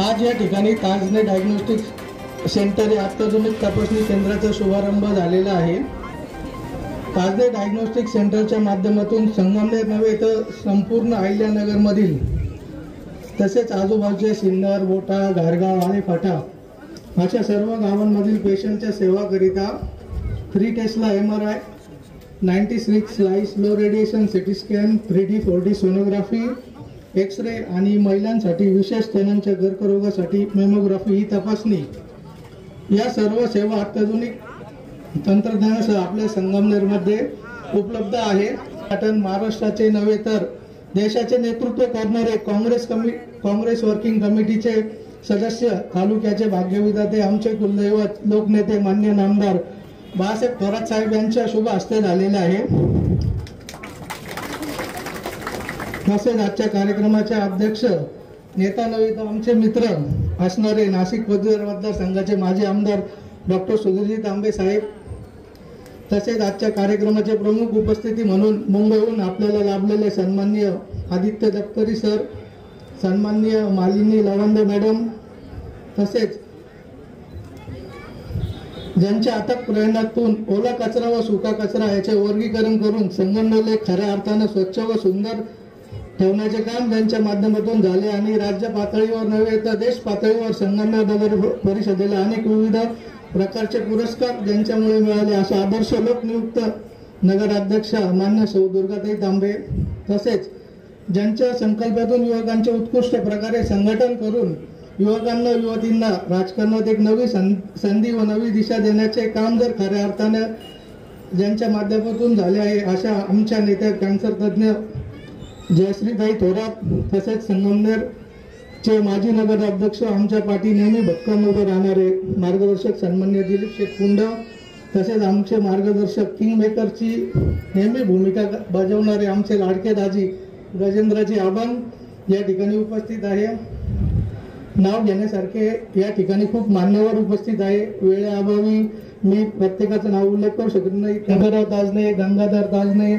आज या ठिकाणी ताजने डायग्नोस्टिक सेंटर या अत्याधुनिक तपासणी केंद्राचा शुभारंभ झालेला आहे। ताजने डायग्नोस्टिक सेंटरच्या माध्यमातून संगमनेर नव्हे तर संपूर्ण अहिल्यानगरमधील तसेच आजूबाजूच्या सिन्नर, बोटा, घारगाव आणि फाटा अशा सर्व गावांमधील पेशंटच्या सेवाकरिता फ्री टेस्टला MRI, 96 slice low radiation CT scan, 3D 4D sonography, X-ray आणि महिलांसाठी विशेष स्तनांच्या कर्करोगासाठी मेमोग्राफी ही तपासणी या सर्व सेवा अत्याधुनिक तंत्रज्ञानासह आपल्या संगमनेरमध्ये उपलब्ध आहे। महाराष्ट्राचे नव्हे तर देशाचे नेतृत्व करणारे काँग्रेस वर्किंग कमिटीचे सदस्य, तालुक्याचे भाग्यविधाते, आमचे कुलदैवत, लोकनेते मान्य नामदार बाळासाहेब थोरात साहेब यांच्या शुभ हस्ते झालेले आहे। तसेच आजच्या कार्यक्रमाचे अध्यक्ष नेता नव्हे तर आमचे मित्र असणारे नाशिक पदवीधर मतदारसंघाचे माजी आमदार डॉक्टर सुधीरजी तांबे साहेब, तसेच आजच्या कार्यक्रमाचे प्रमुख उपस्थिती म्हणून मुंबईहून आपल्याला लाभलेले सन्माननीय आदित्य दप्तरी सर, सन्माननीय मालिनी लवंदे मॅडम, तसेच ज्यांच्या अथक प्रयत्नातून ओला कचरा व सुका कचरा याचे वर्गीकरण करून संगमनेरला खऱ्या अर्थाने स्वच्छ व सुंदर ठेवण्याचे काम ज्यांच्या माध्यमातून झाले आणि राज्य पातळीवर नव्हे तर देश पातळीवर संगमनेर नगर परिषदेला अनेक विविध प्रकारचे पुरस्कार ज्यांच्यामुळे मिळाले अशा आदर्श लोकनियुक्त नगराध्यक्ष मान्य सौ दुर्गाताई तांबे, तसेच ज्यांच्या संकल्पातून युवकांचे उत्कृष्ट प्रकारे संघटन करून युवकांना युवतींना राजकारणात एक नवी संधी व नवी दिशा देण्याचे काम जर खऱ्या अर्थाने ज्यांच्या माध्यमातून झाले आहे अशा आमच्या नेत्या कॅन्सर तज्ज्ञ जयश्रीताई थोरात, तसेच संगमनेरचे माजी नगराध्यक्ष आमच्या पाठी नेहमी भक्कम उभे राहणारे मार्गदर्शक सन्माननीय दिलीप शेठ कुंड, तसेच आमचे मार्गदर्शक किंग मेकरची नेहमी भूमिका बजावणारे आमचे लाडके दाजी गजेंद्रजी आबांग या ठिकाणी उपस्थित आहे। नाव घेण्यासारखे या ठिकाणी खूप मान्यवर उपस्थित आहे। वेळेअभावी मी प्रत्येकाचं नाव उल्लेख करू शकत नाही। गंगाराव ताजने, गंगाधर ताजने,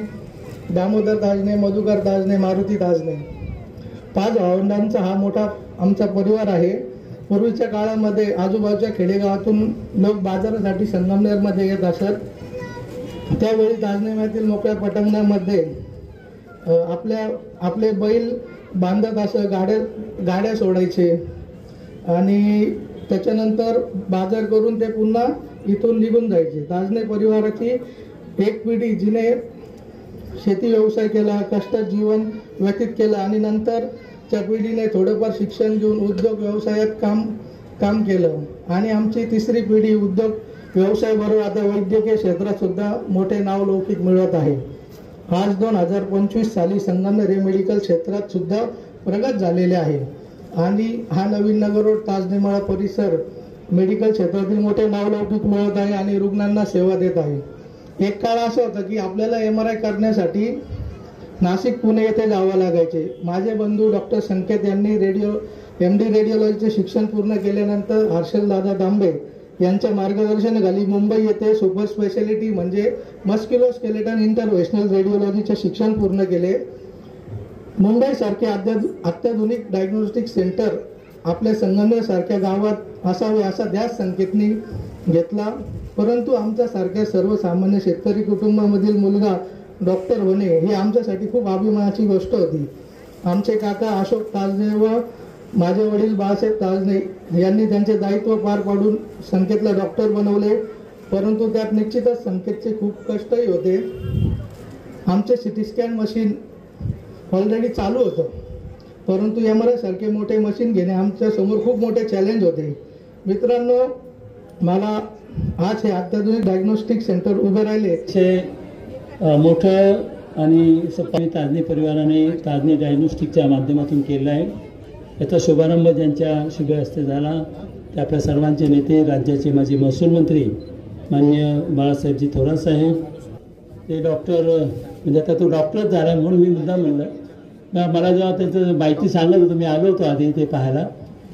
दामोदर ताजने, मधुकर ताजने, मारुती ताजने, 5 भावंडांचा हा मोठा आमचा परिवार आहे। पूर्वीच्या काळामध्ये आजूबाजूच्या खेडेगावातून लोक बाजारासाठी संगमनेरमध्ये येत असत। त्यावेळी ताजनेमातील मोकळ्या पटांगणामध्ये आपले बैल बांधत असं गाड्या सोडायचे आणि त्याच्यानंतर बाजार करून ते पुन्हा इथून निघून जायचे। ताजने परिवाराची एक पिढी जिने शेती व्यवसाय केला, कष्टात जीवन व्यतीत केलं आणि नंतरच्या पिढीने थोडंफार शिक्षण घेऊन उद्योग व्यवसायात काम केलं आणि आमची तिसरी पिढी उद्योग व्यवसाय बरोबर आता वैद्यकीय क्षेत्रात सुद्धा मोठे नाव लौकिक मिळवत आहे। आज 2025 साली संगमनेर हे मेडिकल क्षेत्रात सुद्धा प्रगत झालेले आहे आणि हा नवीन नगर रोड ताजनेमाळा परिसर मेडिकल क्षेत्रातील मोठे नाव लौकिक मिळवत आहे आणि रुग्णांना सेवा देत आहे। एक काळ असं होतं की आपल्याला MRI करण्यासाठी नाशिक, पुणे येथे जावं लागायचे। माझे बंधू डॉक्टर संकेत यांनी MD रेडिओलॉजीचे शिक्षण पूर्ण केल्यानंतर हर्षल दादा तांबे यांच्या मार्गदर्शनाखाली मुंबई येथे सुपर स्पेशालिटी म्हणजे मस्क्युलोस्केलेटल इंटरव्हेन्शनल रेडिओलॉजीचे शिक्षण पूर्ण केले। मुंबई सारखे अत्याधुनिक डायग्नोस्टिक सेंटर आपल्या संगमनेर सारख्या गावात असावे असा ध्यास संकेतनी घेतला, परंतु आमच्या सारख्या सर्वसामान्य शेतकरी कुटुंबामधील मुलगा डॉक्टर होणे ही आमच्यासाठी खूप अभिमानाची गोष्ट होती। आमचे काका अशोक ताजने व माझे वडील बाळासाहेब ताजने यांनी त्यांचे दायित्व पार पाडून संकेतला डॉक्टर बनवले, परंतु त्यात निश्चितच संकेतचे खूप कष्टही होते। आमचे सिटी स्कॅन मशीन ऑलरेडी चालू होतं, परंतु MRI सारखे मोठे मशीन घेणे आमच्या समोर खूप मोठे चॅलेंज होते। मित्रांनो, मला आज हे अत्याधुनिक डायग्नोस्टिक सेंटर उभे राहिले मोठं आणि ताजने परिवाराने ताजने डायग्नोस्टिकच्या माध्यमातून केलं आहे। याचा शुभारंभ ज्यांच्या शुभ हस्ते झाला ते आपल्या सर्वांचे नेते, राज्याचे माजी महसूल मंत्री मान्य बाळासाहेबजी थोरात साहेब, ते डॉक्टर म्हणजे आता तो डॉक्टरच झाला म्हणून मी मुद्दा म्हणलं। मला जेव्हा त्यांचं माहिती सांगत होतं, मी आलो होतो आधी ते पाहायला,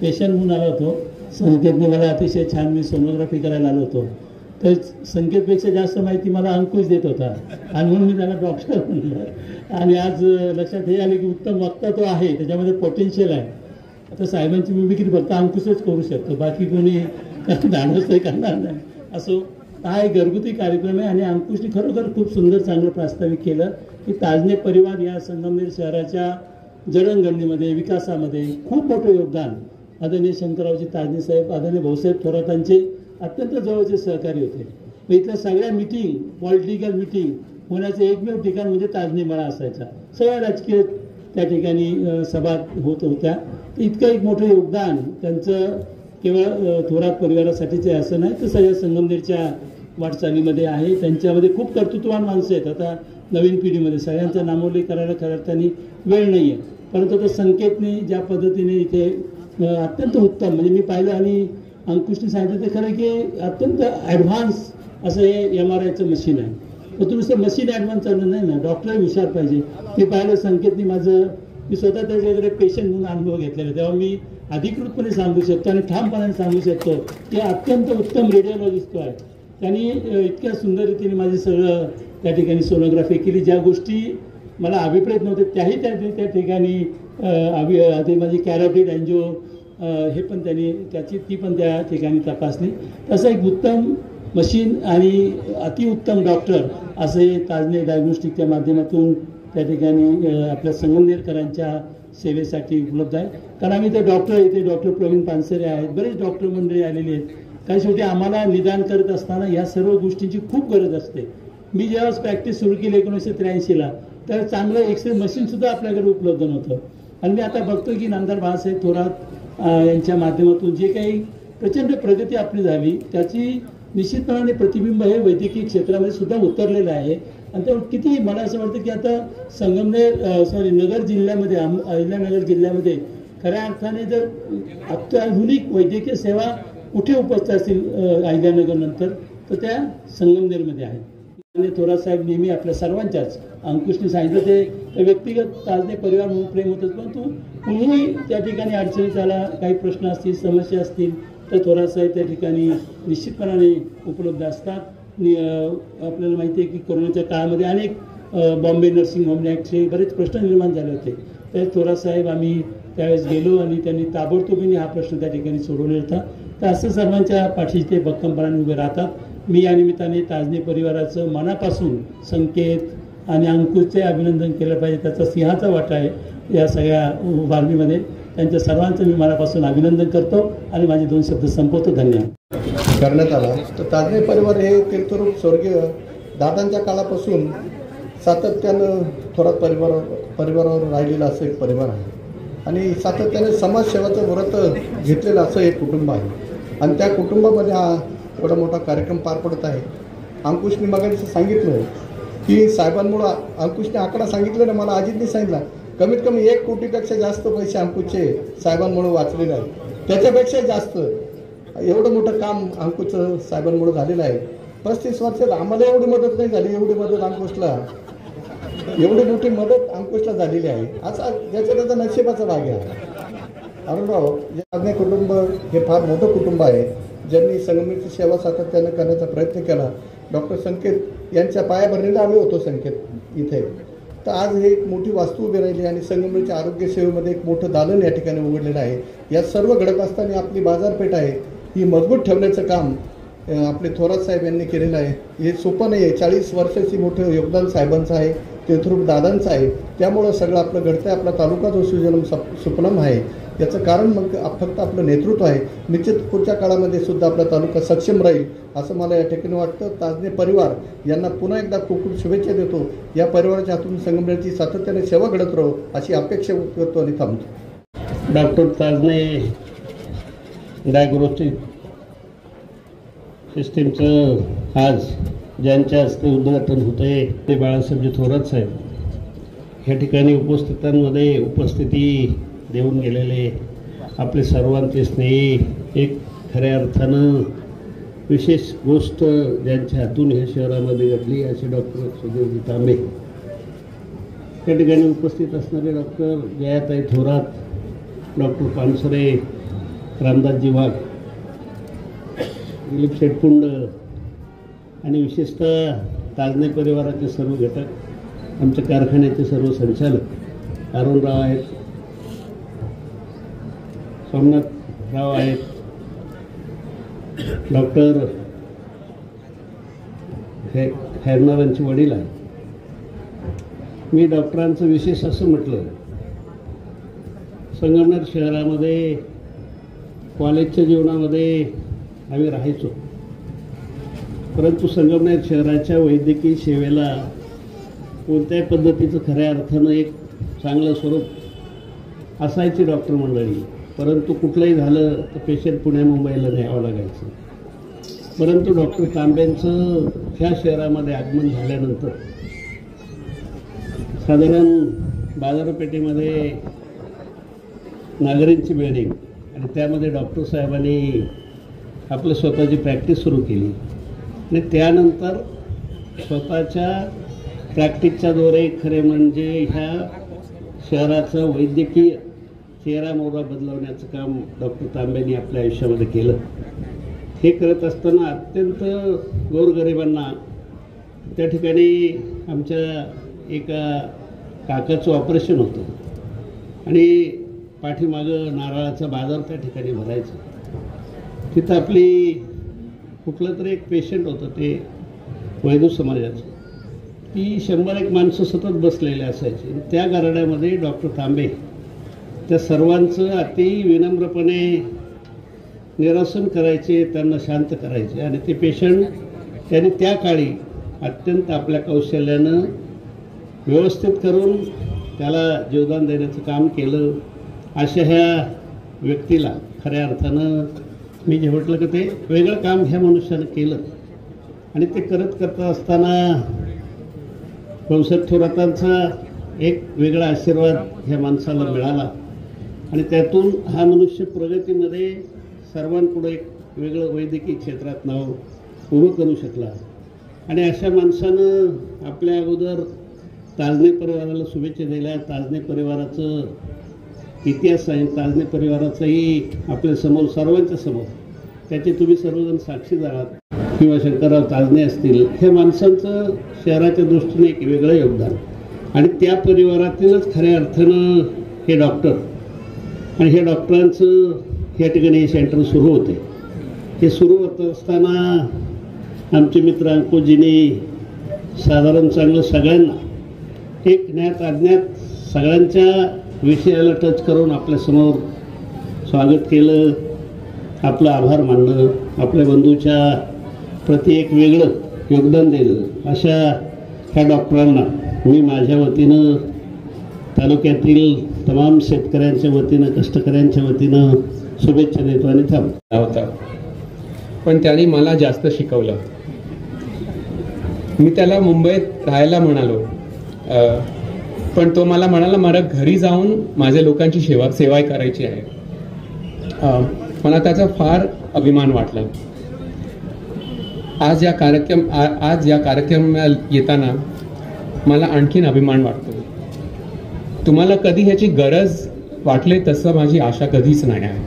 पेशंट म्हणून आलो होतो। संकेतने मला अतिशय छान, मी सोनोग्राफी करायला आलो होतो तर संकेतपेक्षा जास्त माहिती मला अंकुश देत होता आणि म्हणून मी त्याला डॉक्टर म्हणलं। आणि आज लक्षात हे आले की उत्तम वक्ता तो आहे, त्याच्यामध्ये पोटेन्शियल आहे आता साहेबांची मिमिक्री फक्त अंकुशच करू शकतो, बाकी कोणी धाडस करणार नाही. असो, हा एक घरगुती कार्यक्रम आहे आणि अंकुशने खरोखर खूप सुंदर चांगलं प्रास्ताविक केलं की ताजने परिवार या संगमनेर शहराच्या जडणघडणीमध्ये विकासामध्ये खूप मोठं योगदान आदरणीय शंकररावजी ताजने साहेब, आदरणीय भाऊसाहेब थोरातांचे अत्यंत जवळचे सहकारी होते. इथल्या सगळ्या मिटिंग, पॉलिटिकल मिटिंग होण्याचं एकमेव ठिकाण म्हणजे ताजने मळा असायचा. सगळ्या राजकीय त्या ठिकाणी सभा होत होत्या. इतकं एक मोठं योगदान त्यांचं केवळ थोरात परिवारासाठीच आहे असं नाही, तर सगळ्या संगमनेरच्या वाटचालीमध्ये आहे. त्यांच्यामध्ये खूप कर्तृत्ववान माणसं आहेत. आता नवीन पिढीमध्ये सगळ्यांचा नामोल्लेख करायला खऱ्या अर्थाने वेळ नाही आहे, परंतु आता संकेतने ज्या पद्धतीने इथे अत्यंत उत्तम, म्हणजे मी पाहिलं आणि अंकुशने सांगितलं ते खरं की अत्यंत ॲडव्हान्स असं हे MRIचं मशीन आहे. तर नुसतं मशीन ॲडव्हान्स चाललं नाही ना, डॉक्टरही हुशार पाहिजे. मी पाहिलं संकेतने मी स्वतः त्याच्याकडे पेशंट म्हणून अनुभव घेतलेला, तेव्हा मी अधिकृतपणे सांगू शकतो आणि ठामपणाने सांगू शकतो की अत्यंत उत्तम रेडिओलॉजिस्ट आहे. त्यांनी इतक्या सुंदर रीतीने माझे सगळं त्या ठिकाणी सोनोग्राफी केली. ज्या गोष्टी मला अभिप्रेत नव्हते त्याही त्या ठिकाणी ते माझी कॅरोटिड अँजिओ हे पण त्यांनी ती पण त्या ठिकाणी तपासली. तसं एक उत्तम मशीन आणि अतिउत्तम डॉक्टर असे ताजने डायग्नोस्टिकच्या माध्यमातून त्या ठिकाणी आपल्या संगमनेरकरांच्या सेवेसाठी उपलब्ध आहे. कारण आम्ही ते डॉक्टर प्रवीण पानसरे आहेत, बरेच डॉक्टर मंडळी आलेली आहेत. काही शेवटी आम्हाला निदान करत असताना या सर्व गोष्टींची खूप गरज असते. मी जेव्हा प्रॅक्टिस सुरू केली 1983ला, तर चांगलं एक्सरे मशीनसुद्धा आपल्याकडे उपलब्ध नव्हतं. आणि मी आता बघतो की नामदार बाळासाहेब थोरात यांच्या माध्यमातून जे काही प्रचंड प्रगती आपली झाली त्याची निश्चितपणाने प्रतिबिंब हे वैद्यकीय क्षेत्रामध्ये सुद्धा उतरलेलं आहे. आणि त्यामुळे किती मला असं वाटतं की आता नगर जिल्ह्यामध्ये, अहिल्यानगर जिल्ह्यामध्ये खऱ्या अर्थाने जर अत्याधुनिक वैद्यकीय सेवा कुठे उपस्थित असतील अहिल्यानगर नंतर, तर त्या संगमनेरमध्ये आहेत. आणि थोरात साहेब नेहमी आपल्या सर्वांच्याच, अंकुशने सांगितलं ते व्यक्तिगत ताजने परिवार म्हणून प्रेम होतच, परंतु कुणीही त्या ठिकाणी अडचणीत आला, काही प्रश्न असतील, समस्या असतील, तर थोरात साहेब त्या ठिकाणी निश्चितपणाने उपलब्ध असतात. आपल्याला माहिती आहे की कोरोनाच्या काळामध्ये अनेक बॉम्बे नर्सिंग होम ॲक्टचे बरेच प्रश्न निर्माण झाले होते. तर थोरात साहेब आम्ही त्यावेळेस गेलो आणि त्यांनी ताबडतोबीने हा प्रश्न त्या ठिकाणी सोडवला होता. तर असं सर्वांच्या पाठीशी ते भक्कमपणाने उभे राहतात. मी या निमित्ताने ताजने परिवाराचं मनापासून संकेत आणि अंकुशचे अभिनंदन केलं पाहिजे. त्याचा सिंहाचा वाटा आहे या सगळ्या उभारणीमध्ये. त्यांच्या सर्वांचं मी मनापासून अभिनंदन करतो आणि माझे 2 शब्द संपवतो. धन्यवाद. करण्यात आला. तर ताजने परिवार हे तीर्थरूप स्वर्गीय दादांच्या काळापासून सातत्यानं थोरात परिवारावर राहिलेला असं एक परिवार आहे आणि सातत्याने समाजसेवाचं व्रत घेतलेलं असं एक कुटुंब आहे. आणि त्या कुटुंबामध्ये हा एवढा मोठा कार्यक्रम पार पडत आहे. अंकुशने मगाशी सांगितलं की साहेबांमुळं, अंकुशने आकडा सांगितलं ना, मला अजितने सांगितला, कमीत कमी 1 कोटीपेक्षा जास्त पैसे अंकुशचे साहेबांमुळे वाचलेले आहेत. त्याच्यापेक्षा जास्त एवढं मोठं काम अंकुशचं साहेबांमुळे झालेलं आहे. 35 वर्षात आम्हाला एवढी मदत नाही झाली, एवढी मोठी मदत अंकुशला झालेली आहे. असा ज्याच्या त्याचा नशिबाचा भाग आहे. अरुणराव ताजने कुटुंब हे फार मोठं कुटुंब आहे, ज्यांनी संगमनेरची सेवा सातत्यानं करण्याचा प्रयत्न केला. डॉक्टर संकेत यांच्या पायाभरणीला आम्ही होतो संकेत इथे. तर आज हे एक मोठी वास्तू उभी राहिली आणि संगमनेरच्या आरोग्य सेवेमध्ये एक मोठं दालन या ठिकाणी उघडलेलं आहे. या सर्व घडत असताना आपली बाजारपेठ आहे ही मजबूत ठेवण्याचं काम आपले थोरात साहेब यांनी केलेलं आहे. हे सोपं नाही आहे. 40 वर्षाची मोठं योगदान साहेबांचं आहे, तीर्थरूप दादांचं आहे. त्यामुळं सगळं आपलं घडतं आहे. आपला तालुका जो सुजलम सुफलम आहे याचं कारण मग फक्त आपलं नेतृत्व आहे. निश्चित पुढच्या काळामध्ये सुद्धा आपला तालुका सक्षम राहील असं मला या ठिकाणी वाटतं. ताजने परिवार यांना पुन्हा एकदा खूप खूप शुभेच्छा देतो. या परिवाराच्या हातून संगमनेरची सातत्याने सेवा घडत राहो अशी अपेक्षा करतो आणि थांबतो. डॉक्टर ताजने डायग्नोस्टिक सिस्टीमचं आज ज्यांच्या हस्ते उद्घाटन होतं आहे ते बाळासाहेबजी थोरात साहेब ह्या ठिकाणी उपस्थितांमध्ये उपस्थिती देऊन गेलेले आपले सर्वांचे स्नेही, एक खऱ्या अर्थानं विशेष गोष्ट ज्यांच्या हातून ह्या शहरामध्ये घडली असे डॉक्टर सुधीरजी तांबे, त्या ठिकाणी उपस्थित असणारे डॉक्टर जयाताई थोरात, डॉक्टर पानसरे, रामदासजी वाघ, दिलीप शेटकुंड आणि विशेषतः ताजने परिवाराचे सर्व घटक, आमच्या कारखान्याचे सर्व संचालक, अरुणराव आहेत, सोमनाथराव आहेत, डॉक्टर हैरनारांचे वडील आहेत. मी डॉक्टरांचं विशेष असं म्हटलं, संगमनेर शहरामध्ये कॉलेजच्या जीवनामध्ये आम्ही राहायचो, परंतु संगमनेर शहराच्या वैद्यकीय सेवेला कोणत्याही पद्धतीचं खऱ्या अर्थानं एक चांगलं स्वरूप असायची डॉक्टर मंडळी. परंतु कुठलंही झालं तर पेशंट पुणे मुंबईला न्यावं लागायचं. परंतु डॉक्टर तांबेंचं ह्या शहरामध्ये आगमन झाल्यानंतर साधारण बाजारपेठेमध्ये नागरींची बिल्डिंग आणि त्यामध्ये डॉक्टर साहेबांनी आपली स्वतःची प्रॅक्टिस सुरू केली आणि त्यानंतर स्वतःच्या प्रॅक्टिसच्या द्वारे खरे म्हणजे ह्या शहराचं वैद्यकीय चेहरा मोहरा बदलवण्याचं काम डॉक्टर तांबेंनी आपल्या आयुष्यामध्ये केलं. हे करत असताना अत्यंत गोरगरिबांना त्या ठिकाणी आमच्या एका काकाचं ऑपरेशन होतं आणि पाठीमागं नारळाचा बाजार त्या ठिकाणी भरायचा. तिथं आपली कुठलं तरी एक पेशंट होतं, ते वैदू समाजाचं. ती 100-1 माणसं सतत बसलेले असायची. त्या गारड्यामध्ये डॉक्टर तांबे त्या सर्वांचं अति विनम्रपणे निरसन करायचे, त्यांना शांत करायचे आणि ते पेशंट त्यांनी त्या काळी अत्यंत आपल्या कौशल्यानं व्यवस्थित करून त्याला जीवदान देण्याचं काम केलं. अशा ह्या व्यक्तीला खऱ्या अर्थानं मी जे म्हटलं की ते वेगळं काम ह्या मनुष्यानं केलं आणि ते करत असताना भाऊसाहेब थोरातांचा एक वेगळा आशीर्वाद ह्या माणसाला मिळाला आणि त्यातून हा मनुष्य प्रगतीमध्ये सर्वांपुढे एक वेगळं वैद्यकीय क्षेत्रात नाव उभं करू शकला. आणि अशा माणसानं आपल्या अगोदर ताजने परिवाराला शुभेच्छा दिल्या. ताजने परिवाराचं इतिहास आहे, ताजने परिवाराचाही आपल्या समोर सर्वांच्या समोर त्याचे तुम्ही सर्वजण साक्षीदार आहात किंवा शंकरराव ताजने असतील. हे माणसांचं शहराच्या दृष्टीने एक वेगळं योगदान आणि त्या परिवारातीलच खऱ्या अर्थानं हे डॉक्टर आणि हे डॉक्टरांचं या ठिकाणी हे सेंटर सुरू होते. हे सुरू होत असताना आमचे मित्र अंकुशजींनी साधारण चांगलं सगळ्यांना एक ज्ञात अज्ञात सगळ्यांच्या विषयाला टच करून आपल्यासमोर स्वागत केलं, आपलं आभार मानलं, आपल्या बंधूच्या प्रति एक वेगळं योगदान दिलं. अशा ह्या डॉक्टरांना मी माझ्या वतीनं तालुक्यातील तमाम शेतकऱ्यांच्या वतीनं कष्टकऱ्यांच्या वतीनं शुभेच्छा देतो आणि थांबतो. होता पण त्याने मला जास्त शिकवलं. मी त्याला मुंबईत राहायला म्हणालो, पण तो मला म्हणाला मला घरी जाऊन माझ्या लोकांची सेवा करायची आहे. मला त्याचा फार अभिमान वाटला. आज या कार्यक्रमाला येताना मला आणखीन अभिमान वाटतो. तुम्हाला कधी ह्याची गरज वाटले तसं माझी आशा कधीच नाही आहे,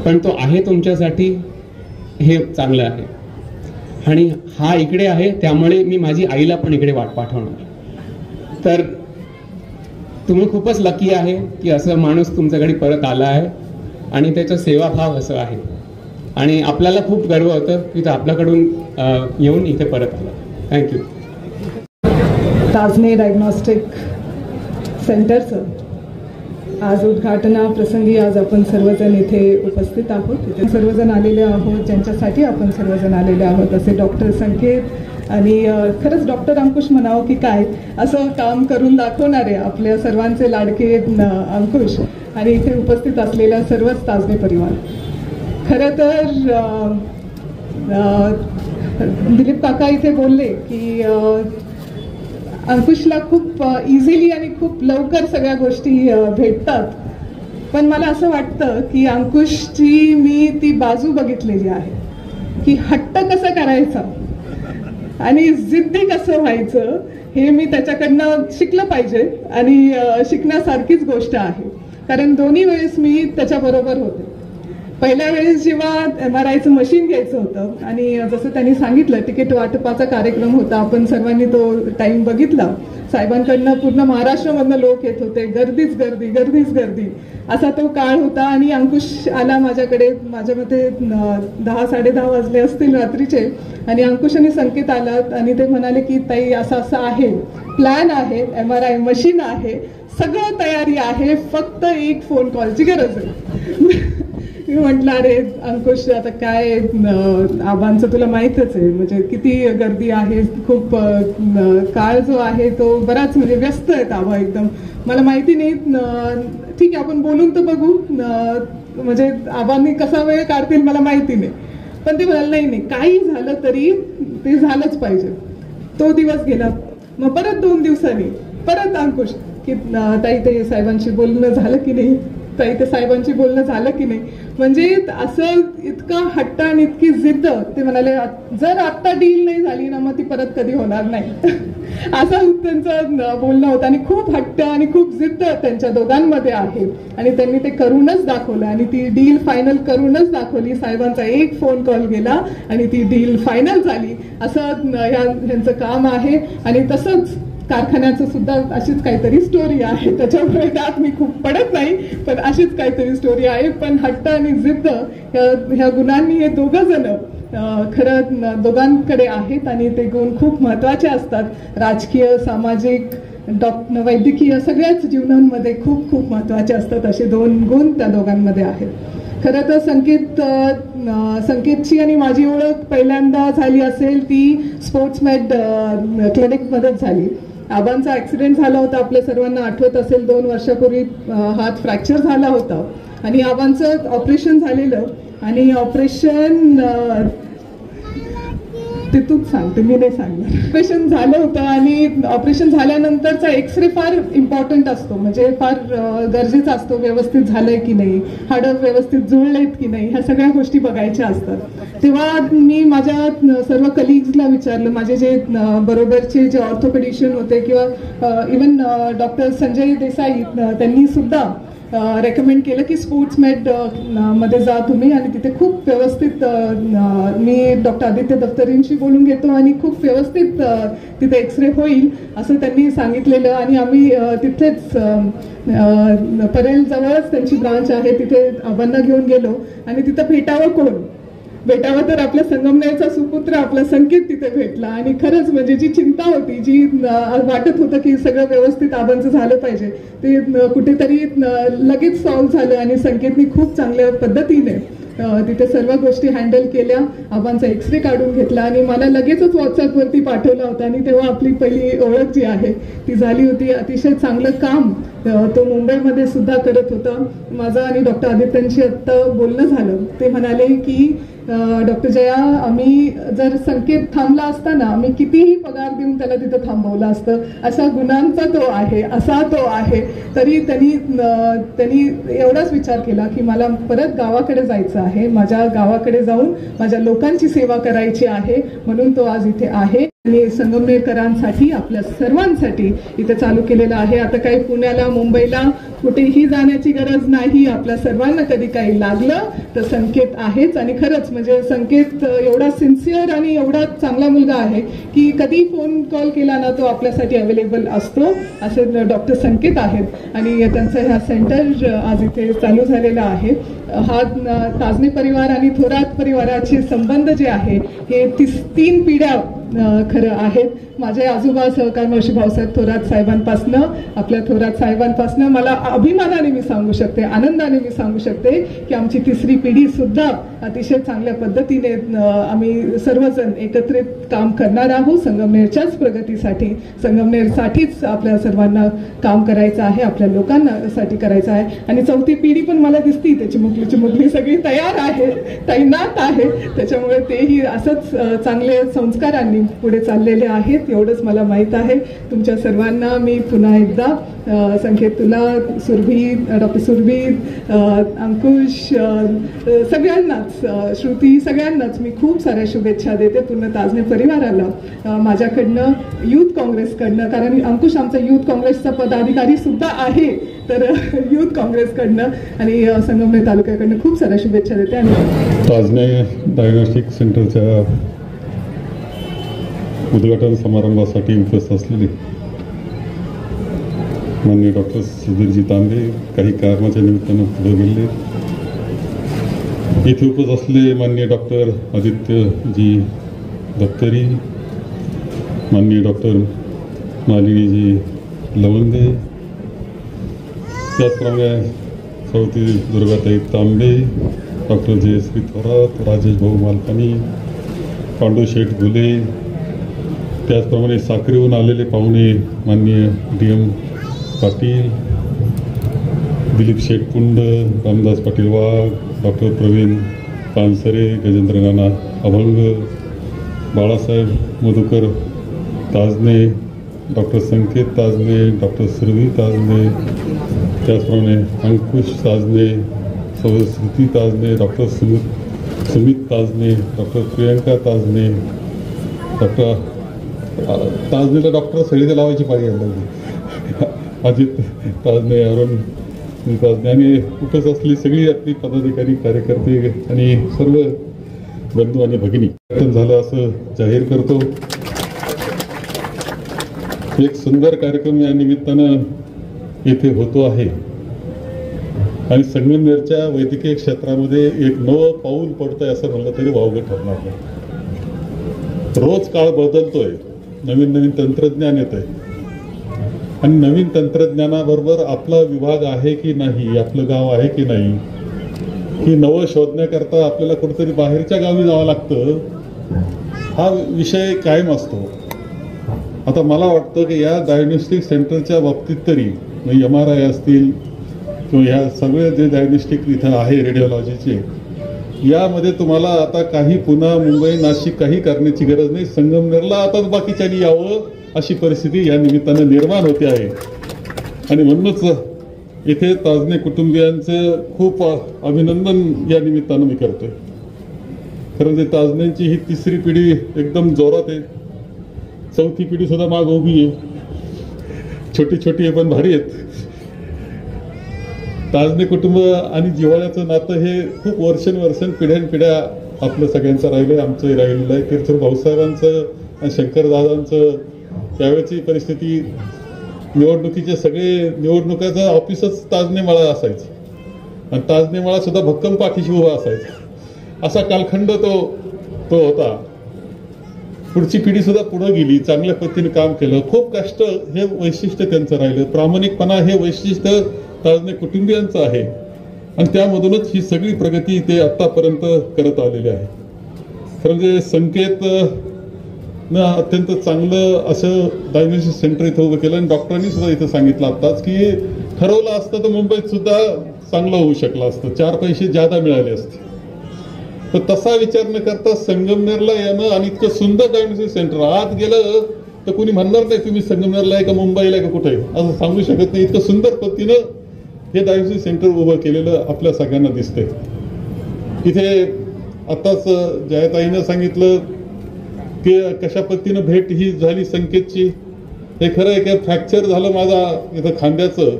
पण तो आहे तुमच्यासाठी हे चांगलं आहे. आणि हा इकडे आहे त्यामुळे मी माझी आईला पण इकडे पाठवणार. तर तुम्ही खूपच लकी आहे की असं माणूस तुमच्याकडे परत आला आहे आणि त्याचा सेवाभाव असं आहे आणि आपल्याला खूप गर्व होतं की तो आपल्याकडून येऊन इथे परत आला. थँक्यू. ताजने डायग्नॉस्टिक सेंटरचं आज उद्घाटनाप्रसंगी आज आपण सर्वजण इथे उपस्थित आहोत. इथे सर्वजण आलेले आहोत ज्यांच्यासाठी आपण सर्वजण आलेले आहोत असे डॉक्टर संकेत आणि खरंच डॉक्टर अंकुश म्हणावं की काय असं काम करून दाखवणारे आपल्या सर्वांचे लाडके अंकुश आणि इथे उपस्थित असलेला सर्वच ताजने परिवार. खरं तर दिलीप काका इथे बोलले की अंकुशला खूप इझिली आणि खूप लवकर सगळ्या गोष्टी भेटतात, पण मला असं वाटतं की अंकुशची मी ती बाजू बघितलेली आहे की हट्ट कसं करायचा आणि जिद्दी कसं व्हायचं हे मी त्याच्याकडनं शिकलं पाहिजे आणि शिकण्यासारखीच गोष्ट आहे. कारण दोन्ही वेळेस मी त्याच्याबरोबर होते पहिल्या वेळेस जेव्हा MRIचं मशीन घ्यायचं होतं आणि जसं त्यांनी सांगितलं तिकीट वाटपाचा कार्यक्रम होता, आपण सर्वांनी तो टाइम बघितला. साहेबांकडनं पूर्ण महाराष्ट्रामधनं लोक येत होते, गर्दीच गर्दी गर्दीच गर्दी असा तो काळ होता. आणि अंकुश आला माझ्याकडे, माझ्या मते 10-10:30 वाजले असतील रात्रीचे. आणि अंकुश आणि संकेत आलात आणि ते म्हणाले की ताई असं असं आहे, प्लॅन आहे, MRI मशीन आहे, सगळं तयारी आहे, फक्त एक फोन कॉलची गरज आहे. मी म्हटलं अरे अंकुश आता काय, आबांचं तुला माहीतच आहे म्हणजे किती गर्दी आहे, खूप काळ जो आहे तो बराच म्हणजे व्यस्त आहेत आबा एकदम, मला माहिती नाही, ठीक आहे आपण बोलून तर बघू, म्हणजे आबांनी कसा वेळ काढतील मला माहिती नाही. पण ते म्हणाले नाही काही झालं तरी ते झालंच पाहिजे. तो दिवस गेला. मग परत 2 दिवसांनी परत अंकुश की ताई ते साहेबांशी बोलणं झालं की नाही, ताई ते साहेबांशी बोलणं झालं की नाही. म्हणजे असं इतका हट्ट आणि इतकी जिद्द. ते म्हणाले जर आता डील नाही झाली ना मग ती परत कधी होणार नाही. असं त्यांचं बोलणं होतं. आणि खूप हट्ट आणि खूप जिद्द त्यांच्या दोघांमध्ये आहे आणि त्यांनी ते करूनच दाखवलं आणि ती डील फायनल करूनच दाखवली. साहेबांचा एक फोन कॉल गेला आणि ती डील फायनल झाली. असं ह्यांचं काम आहे. आणि तसंच कारखान्याचं सुद्धा अशीच काहीतरी स्टोरी आहे. त्याच्यामुळे त्यात मी खूप पडत नाही, पण अशीच काहीतरी स्टोरी आहे. पण हट्ट आणि जिद्द ह्या गुणांनी हे दोघं जण खरं दोघांकडे आहेत आणि ते गुण खूप महत्वाचे असतात. राजकीय, सामाजिक, वैद्यकीय सगळ्याच जीवनांमध्ये खूप खूप महत्वाचे असतात. असे 2 गुण त्या दोघांमध्ये आहेत. खरं तर संकेतची आणि माझी ओळख पहिल्यांदा झाली असेल ती स्पोर्ट्समेड क्लिनिकमध्येच झाली. आबांचा ऍक्सिडेंट झाला होता, आपल्या सर्वांना आठवत असेल, 2 वर्षापूर्वी हात फ्रॅक्चर झाला होता आणि आबांचं ऑपरेशन झालेलं. आणि ऑपरेशन ते तूच सांगते, मी नाही सांगणार. ऑपरेशन झालं होतं आणि ऑपरेशन झाल्यानंतरचा एक्सरे फार इम्पॉर्टंट असतो, म्हणजे फार गरजेचा असतो. व्यवस्थित झालंय की नाही, हाडं व्यवस्थित जुळलेत की नाही, ह्या सगळ्या गोष्टी बघायच्या असतात. तेव्हा मी माझ्या सर्व कलिग्सला विचारलं, माझे जे बरोबरचे जे ऑर्थोपेडिशियन होते किंवा इवन डॉक्टर संजय देसाई, त्यांनी सुद्धा रेकमेंड केलं की स्पोर्ट्समेड मध्ये जा तुम्ही आणि तिथे खूप व्यवस्थित, मी डॉक्टर आदित्य दफ्तरींशी बोलून घेतो आणि खूप व्यवस्थित तिथे एक्सरे होईल असं त्यांनी सांगितलेलं. आणि आम्ही तिथेच परेल जवळच त्यांची ब्रांच आहे, तिथे आबांना घेऊन गेलो आणि तिथं भेटावं तर आपल्या संगमनेरचा सुपुत्र आपला संकेत तिथे भेटला. आणि खरंच म्हणजे जी चिंता होती, जी वाटत होतं की सगळं व्यवस्थित आबांचं झालं पाहिजे, ते कुठेतरी लगेच सॉल्व्ह झालं. आणि संकेतनी खूप चांगल्या पद्धतीने तिथे सर्व गोष्टी हँडल केल्या. आबांचा एक्सरे काढून घेतला आणि मला लगेचच व्हॉट्सअपवरती पाठवला होता. आणि तेव्हा आपली पहिली ओळख जी आहे ती झाली होती. अतिशय चांगलं काम तो मुंबईमध्ये सुद्धा करत होता. माझं आणि डॉक्टर आदित्यांशी आत्ता बोलणं झालं. ते म्हणाले की डॉक्टर जया, आम्ही जर संकेत थांबला असता ना, आम्ही कितीही पगार देऊन त्याला तिथं थांबवलं असतं. असा गुणांचा तो आहे, असा तो आहे. तरी त्यांनी एवढाच विचार केला की मला परत गावाकडे जायचं आहे, माझ्या गावाकडे जाऊन माझ्या लोकांची सेवा करायची आहे, म्हणून तो आज इथे आहे. आणि संगमनेरकरांसाठी, आपल्या सर्वांसाठी इथे चालू केलेलं आहे. आता काही पुण्याला, मुंबईला कुठेही जाण्याची गरज नाही. आपल्या सर्वांना कधी काही लागलं तर संकेत आहेच. आणि खरंच म्हणजे संकेत एवढा सिन्सिअर आणि एवढा चांगला मुलगा आहे की कधी फोन कॉल केला ना तो आपल्यासाठी अवेलेबल असतो. असे डॉक्टर संकेत आहेत. आणि त्यांचं ह्या सेंटर आज इथे चालू झालेलं आहे. हा ताजने परिवार आणि थोरात परिवाराचे संबंध जे आहे हे 3 पिढ्या खरं आहेत. माझे आजोबा सहकार महर्षी भाऊसाहेब थोरात साहेबांपासनं, आपल्या थोरात साहेबांपासनं मला अभिमानाने मी सांगू शकते, आनंदाने मी सांगू शकते की आमची 3री पिढी सुद्धा अतिशय चांगल्या पद्धतीने आम्ही सर्वजण एकत्रित काम करणार आहोत. संगमनेरच्याच प्रगतीसाठी, संगमनेरसाठीच आपल्या सर्वांना काम करायचं आहे, आपल्या लोकांसाठी करायचं आहे. आणि 4थी पिढी पण मला दिसती, त्याची मुकली सगळी तयार आहे, तैनात आहे. त्याच्यामुळे तेही असंच चांगले संस्कारांनी आणि पुढे चाललेले आहेत एवढंच मला माहीत आहे. तुमच्या सर्वांना मी पुन्हा एकदा संकेत, तुला, सुरभी, डॉक्टर सुरभी, अंकुश, सगळ्यांनाच, श्रुती, सगळ्यांनाच मी खूप साऱ्या शुभेच्छा देते. पूर्ण ताजने परिवाराला माझ्याकडनं, यूथ काँग्रेसकडनं, कारण अंकुश आमचा यूथ काँग्रेसचा पदाधिकारी सुद्धा आहे, तर यूथ काँग्रेसकडनं आणि संगमनेर तालुक्याकडनं खूप साऱ्या शुभेच्छा देते. आणि ताजने डायग्नोस्टिक सेंटरच्या उद्घाटन समारंभासाठी उपस्थित असलेले माननीय डॉक्टर सुधीरजी तांबे काही कामाच्या निमित्तानं पुढे गेले. इथे उपस्थित असलेले माननीय डॉक्टर आदित्यजी दत्तरी, माननीय डॉक्टर मालिनीजी लवंगे, त्याचप्रमाणे सौती दुर्गाताई तांबे, डॉक्टर जयश्री थोरात, राजेश भाऊ मालपानी, पांडू शेठ गुले, त्याचप्रमाणे साक्रीहून आलेले पाहुणे माननीय DM Patil, Dilip Shetkund, Ramdas Patil Wagh, doctor Pravin Pansare, Gajendra Nana Abhang, Balasaheb Madhukar Tajne, doctor Sanket Tajne, doctor Surabhi Tajne, त्याचप्रमाणे Ankush Tajne, Shruti Tajne, doctor Sumit Tajne, doctor Priyanka Tajne, doctor ताजनेला डॉक्टर सगळीकडे लावायची पाळी आली, अजित ताजने, अरुण ताजने आणि उपस्थित असलेली सगळी आपली पदाधिकारी, कार्यकर्ते आणि सर्व बंधू आणि भगिनी झालं असं जाहीर करतो. एक सुंदर कार्यक्रम या निमित्तानं येथे होतो आहे आणि संगमनेरच्या वैद्यकीय क्षेत्रामध्ये एक नवं पाऊल पडतंय असं म्हणलं तरी वावगं ठरणार नाही. रोज काळ बदलतोय, नवीन नवीन तंत्रज्ञान येत आहे आणि नवीन तंत्रज्ञानाबरोबर आपला विभाग आहे की नाही, आपलं गाव आहे की नाही, ही नवं शोधण्याकरता आपल्याला कुठेतरी बाहेरच्या गावी जावं लागतं. हा विषय कायम असतो. आता मला वाटतं की या डायग्नोस्टिक सेंटरच्या बाबतीत तरी MRI असतील किंवा ह्या सगळे जे डायग्नोस्टिक इथं आहे रेडिओलॉजीचे, यामध्ये तुम्हाला आता काही पुन्हा मुंबई नाशिक काही करण्याची गरज नाही. संगमनेरला आता बाकीच्यांनी यावं अशी परिस्थिती या निमित्तानं निर्माण होते आहे आणि म्हणूनच इथे ताजने कुटुंबियांचं खूप अभिनंदन या निमित्तानं मी करतोय. कारण ते ताजनेंची ही तिसरी पिढी एकदम जोरात आहे. चौथी पिढी सुद्धा माग उभी आहे, छोटी छोटी आहे पण भारी आहेत. ताजने कुटुंब आणि जिव्हाळ्याचं नातं हे खूप वर्षानुवर्षां पिढ्यानपिढ्या आपलं सगळ्यांचं राहिलंय, आमचंही राहिलेलं आहे. तीर्थरूप भाऊसाहेबांचं आणि शंकरदादांचं त्यावेळेची परिस्थिती, निवडणुकीचे सगळे निवडणुकाचं ऑफिसच ताजने माळा असायचं आणि ताजने माळा सुद्धा भक्कम पाठीशी उभा असायचा. असा कालखंड तो होता. पुढची पिढी सुद्धा पुढे गेली, चांगल्या पद्धतीने काम केलं. खूप कष्ट हे वैशिष्ट्य त्यांचं राहिलं. प्रामाणिकपणा हे वैशिष्ट्य ताजने कुटुंबियांचं आहे आणि त्यामधूनच ही सगळी प्रगती ते आतापर्यंत करत आलेले आहे. खरं म्हणजे संकेत अत्यंत चांगलं असं डायग्नोस्टिक सेंटर इथं उभं केलं आणि डॉक्टरांनी सुद्धा इथं सांगितलं आताच की ठरवलं असतं तर मुंबईत सुद्धा चांगलं होऊ शकलं असतं, 4 पैसे ज्यादा मिळाले असते. तर तसा विचार न करता संगमनेरला येणं आणि इतकं सुंदर डायग्नोस्टिक सेंटर, आत गेलं तर कोणी म्हणणार नाही तुम्ही संगमनेरला आहे का मुंबईला आहे का कुठे, असं सांगू शकत नाही. इतकं सुंदर पद्धतीनं हे डायग्नोस्टिक सेंटर उभं केलेलं आपल्या सगळ्यांना दिसतंय. इथे आताच जयाताईनं सांगितलं की कशा पद्धतीनं भेट ही झाली संकेतची. हे खरं आहे की फ्रॅक्चर झालं माझा इथं खांद्याचं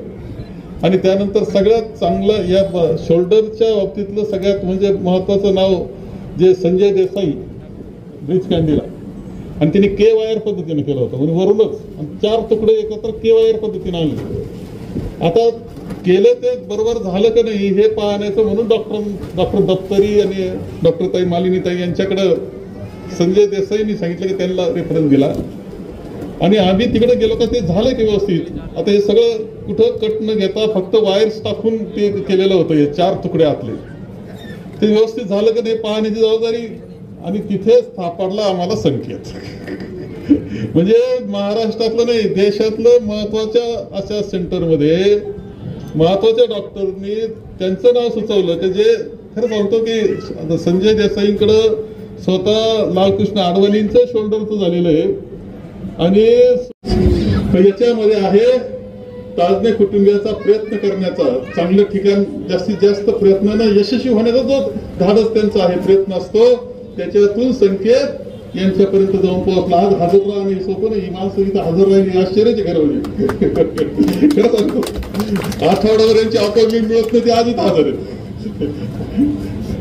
आणि त्यानंतर सगळ्यात चांगलं या शोल्डरच्या बाबतीतलं सगळ्यात म्हणजे महत्वाचं नाव जे संजय देसाई ब्रिज कॅन्डीला आणि त्यांनी के वायर पद्धतीने केलं होतं म्हणजे वरूनच 4 तुकडे एकत्र के वायर पद्धतीने आणले. आता केलं ते बरोबर झालं का नाही हे पाहण्याचं म्हणून डॉक्टर दत्तरी आणि डॉक्टर ताई मालिनीताई यांच्याकडे संजय देसाईंनी सांगितलं की त्यांना रेफरन्स दिला आणि आम्ही तिकडे गेलो का ते झालं की व्यवस्थित. आता हे सगळं कुठं कट न घेता फक्त वायर्स टाकून ते केलेलं होतं. हे 4 तुकडे आतले ते व्यवस्थित झालं का नाही पाहण्याची जबाबदारी आणि तिथे सापडला आम्हाला संकेत. म्हणजे महाराष्ट्रातलं नाही देशातलं महत्वाच्या अशा सेंटरमध्ये महत्वाच्या डॉक्टरनी त्यांचं नाव सुचवलं की जे खरं सांगतो की संजय देसाईंकडं स्वतः लालकृष्ण अडवाणींचं शोल्डरचं झालेलं आहे. आणि याच्यामध्ये आहे ताजने कुटुंबियाचा प्रयत्न करण्याचा, चांगलं ठिकाण जास्तीत जास्त प्रयत्नानं यशस्वी होण्याचा जो धाडस त्यांचा आहे, प्रयत्न असतो, त्याच्यातून संकेत यांच्यापर्यंत जाऊन पोहोचला. आज हजर राहणं हे सोपं नाही. ही माणसं इथं हजर राहिली आश्चर्याची घडवली. खरं सांगतो, आठवड्यावर यांची अपॉइंटमेंट मिळत नाही, ते आजच हजर आहेत.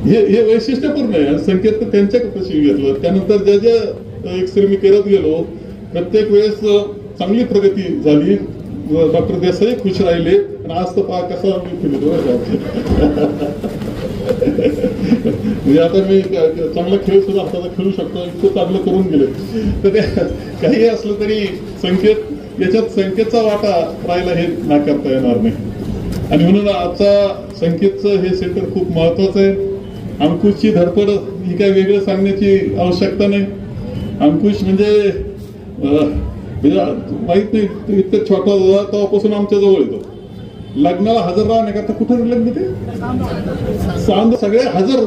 हे वैशिष्ट्यपूर्ण आहे. संकेत तर त्यांच्याकडे घेतलं. त्यानंतर ज्या ज्या एक्सरे मी करत गेलो, प्रत्येक वेळेस चांगली प्रगती झाली. डॉक्टर देसाई खुश राहिले. आणि आज तर पहा कसा मी खेळतो. म्हणजे आता मी चांगला खेळ सुद्धा हाताचा खेळू शकतो, इतकं चांगलं करून गेले. तर ते काही असलं तरी संकेत, याच्यात संकेतचा वाटा राहिला हे नाकारता येणार नाही. आणि म्हणून आजचा संकेतचं हे सेंटर खूप महत्वाचं आहे. अंकुशची धडपड ही काही वेगळं सांगण्याची आवश्यकता नाही. अंकुश म्हणजे माहित नाही, इतकं छोटा होता तेव्हापासून आमच्या जवळ येतो. लग्नाला हजर राहण्याकरता कुठं लग्न ते सांग सगळे हजर,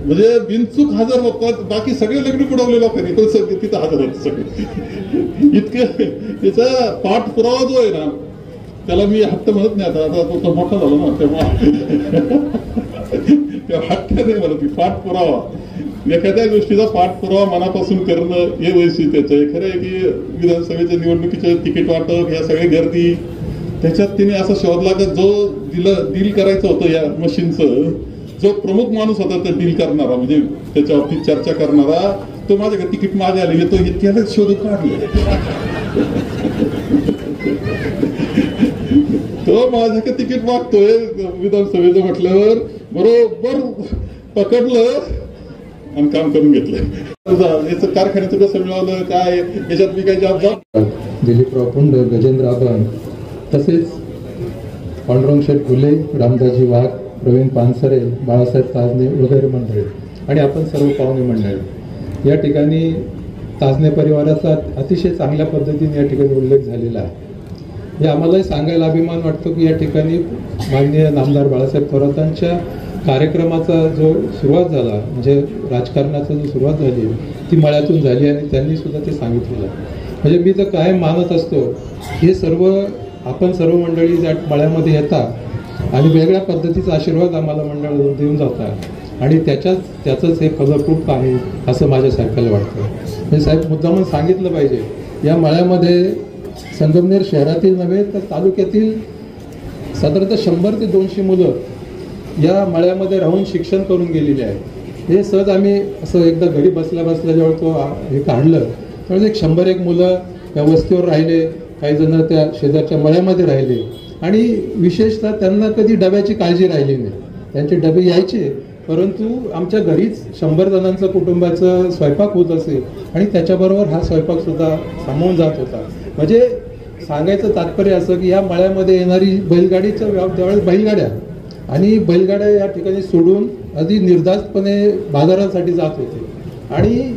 म्हणजे बिनचूक हजर होतात. बाकी सगळे लग्न बुडवले लोकांनी, पण तिथं हजर होत सगळे. इतकं त्याचा पाठपुरावा जो आहे ना, त्याला मी हट्ट म्हणत नाही. आता तो मोठा झाला ना, तेव्हा हट्ट नाही म्हणत मी, पाठपुरावा. एखाद्या गोष्टीचा पाठपुरावा मनापासून करणं हे वैशिष्ट्याचं आहे. खरं आहे की विधानसभेच्या निवडणुकीचे तिकीट वाटप, या सगळी गर्दी, त्याच्यात तिने असं शोधला की जो डील करायचं होतं या मशीनचं, जो प्रमुख माणूस होता त्या डील करणारा, म्हणजे त्याच्या बाबतीत चर्चा करणारा, तो माझ्याकडे तिकीट मागे आले, तो त्यालाच शोधून काढले. तो माझ्याकडे तिकीट मागतोय विधानसभेचं म्हटल्यावर बरोबर पकडलं आणि काम करून घेतलं. याचं कारखान्याचं कसं मिळवलं, काय याच्यात मी काही जबाबदार. दिलीपराव पुंड, गजेंद्र आबान, तसेच पांडुरंग शेठ फुले, रामदासजी वाघ, प्रवीण पानसरे, बाळासाहेब ताजने वगैरे मंडळी आणि आपण सर्व पाहुणे मंडळी, या ठिकाणी ताजने परिवाराचा अतिशय चांगल्या पद्धतीने या ठिकाणी उल्लेख झालेला आहे. हे आम्हालाही सांगायला अभिमान वाटतो की या ठिकाणी माननीय नामदार बाळासाहेब थोरातांच्या कार्यक्रमाचा जो सुरुवात झाला, म्हणजे राजकारणाचा जो सुरुवात झाली ती मळ्यातून झाली आणि त्यांनी सुद्धा ते सांगितलेलं. म्हणजे मी तर कायम मानत असतो, हे सर्व आपण सर्व मंडळी ज्या मळ्यामध्ये येतात आणि वेगळ्या पद्धतीचा आशीर्वाद आम्हाला मंडळ देऊन जातात आणि त्याचंच हे फलप्रूफ आहे असं माझ्यासारख्याला वाटतं. म्हणजे साहेब मुद्दामून सांगितलं पाहिजे, या मळ्यामध्ये संगमनेर शहरातील नव्हे तर तालुक्यातील साधारणतः 100 ते 200 मुलं या मळ्यामध्ये राहून शिक्षण करून गेलेले आहे. हे सहज आम्ही असं एकदा घरी बसल्या जेव्हा तो हे काढलं, म्हणजे 100-1 मुलं त्या वस्तीवर राहिले, काही जण त्या शेजारच्या मळ्यामध्ये राहिले आणि विशेषतः त्यांना कधी डब्याची काळजी राहिली नाही. त्यांचे डबे यायचे, परंतु आमच्या घरीच 100 जणांचं कुटुंबाचं स्वयंपाक होत असेल आणि त्याच्याबरोबर हा स्वयंपाकसुद्धा सामावून जात होता. म्हणजे सांगायचं तात्पर्य असं की या मळ्यामध्ये येणारी बैलगाडीच्या त्यावेळेस बैलगाड्या आणि बैलगाड्या या ठिकाणी सोडून अगदी निर्धास्तपणे बाजारासाठी जात होते. आणि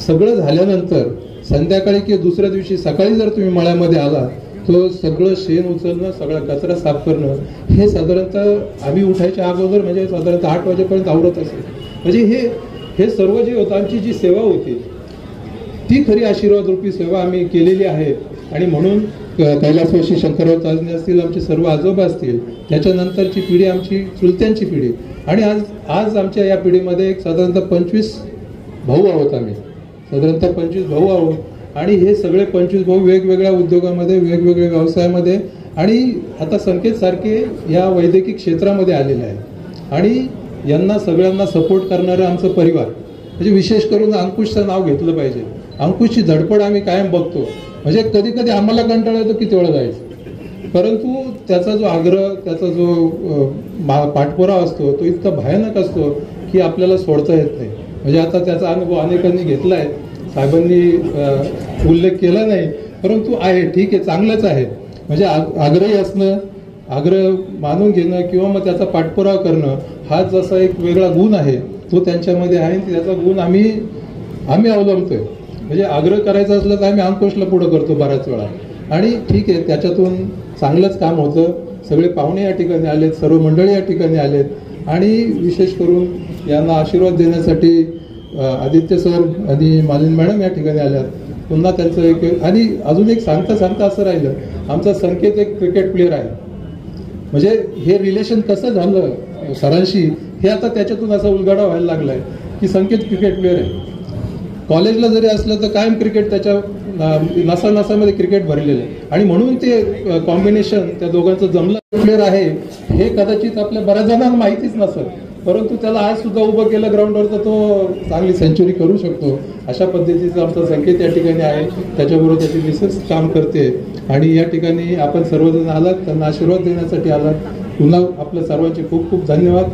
सगळं झाल्यानंतर संध्याकाळी किंवा दुसऱ्या दिवशी सकाळी जर तुम्ही मळ्यामध्ये आला तो सगळं शेण उचलणं, सगळा कचरा साफ करणं हे साधारणतः आम्ही उठायच्या अगोदर म्हणजे साधारणतः 8 वाजेपर्यंत आवरत असेल. म्हणजे हे सर्व जे होतं, आमची जी सेवा होती ती खरी आशीर्वादरूपी सेवा आम्ही केलेली आहे. आणि म्हणून कैलासवासी शंकरराव ताजने असतील, आमचे सर्व आजोबा असतील, त्याच्यानंतरची पिढी आमची चुलत्यांची पिढी आणि आज आमच्या या पिढीमध्ये एक साधारणतः 25 भाऊ आहोत. आम्ही साधारणतः 25 भाऊ आहोत आणि हे सगळे 25 भाऊ वेगवेगळ्या उद्योगामध्ये, वेगवेगळ्या व्यवसायामध्ये आणि आता संकेतसारखे या वैद्यकीय क्षेत्रामध्ये आलेले आहे. आणि यांना सगळ्यांना सपोर्ट करणारं आमचं परिवार, म्हणजे विशेष करून अंकुशचं नाव घेतलं पाहिजे. अंकुशची धडपड आम्ही कायम बघतो. म्हणजे कधी कधी आम्हाला कंटाळा येतो किती वेळा जायचं, परंतु त्याचा जो आग्रह, त्याचा जो पाठपुरावा असतो तो इतका भयानक असतो की आपल्याला सोडता येत नाही. म्हणजे आता त्याचा अनुभव अनेकांनी घेतला आहे, साहेबांनी उल्लेख केला नाही, परंतु आहे, ठीक आहे, चांगलंच आहे. म्हणजे आग्रही असणं, आग्रह मानून घेणं किंवा मग त्याचा पाठपुरावा करणं हा जसा एक वेगळा गुण आहे तो त्यांच्यामध्ये आहे. त्याचा गुण आम्ही अवलंबतोय. म्हणजे आग्रह करायचा असला तर आम्ही अंकुशला पुढं करतो बऱ्याच वेळा आणि ठीक आहे, त्याच्यातून चांगलंच काम होतं. सगळे पाहुणे या ठिकाणी आलेत, सर्व मंडळी या ठिकाणी आलेत आणि विशेष करून यांना आशीर्वाद देण्यासाठी आदित्य सर आणि मालिनी मॅडम या ठिकाणी आल्या, पुन्हा त्यांचं एक आणि अजून एक सांगता असं राहिलं, आमचा संकेत एक क्रिकेट प्लेअर आहे. म्हणजे हे रिलेशन कसं झालं सरांशी हे आता त्याच्यातून असा उलगडा व्हायला लागलाय की संकेत क्रिकेट प्लेअर आहे. कॉलेजला जरी असलं तर कायम क्रिकेट त्याच्या नसामध्ये क्रिकेट भरलेलं आहे आणि म्हणून ते कॉम्बिनेशन त्या दोघांचं जमलं प्लेअर आहे हे कदाचित आपल्या बऱ्याच जणांना माहितीच नसेल, परंतु त्याला आज सुद्धा उभं केलं ग्राउंडवर तर तो चांगली सेंचुरी करू शकतो. अशा पद्धतीचा आमचा संकेत या ठिकाणी आहे. त्याच्याबरोबर त्याची मिसेस काम करते आणि या ठिकाणी आपण सर्वजण आलात, त्यांना आशीर्वाद देण्यासाठी आलात. पुन्हा आपल्या सर्वांचे खूप खूप धन्यवाद.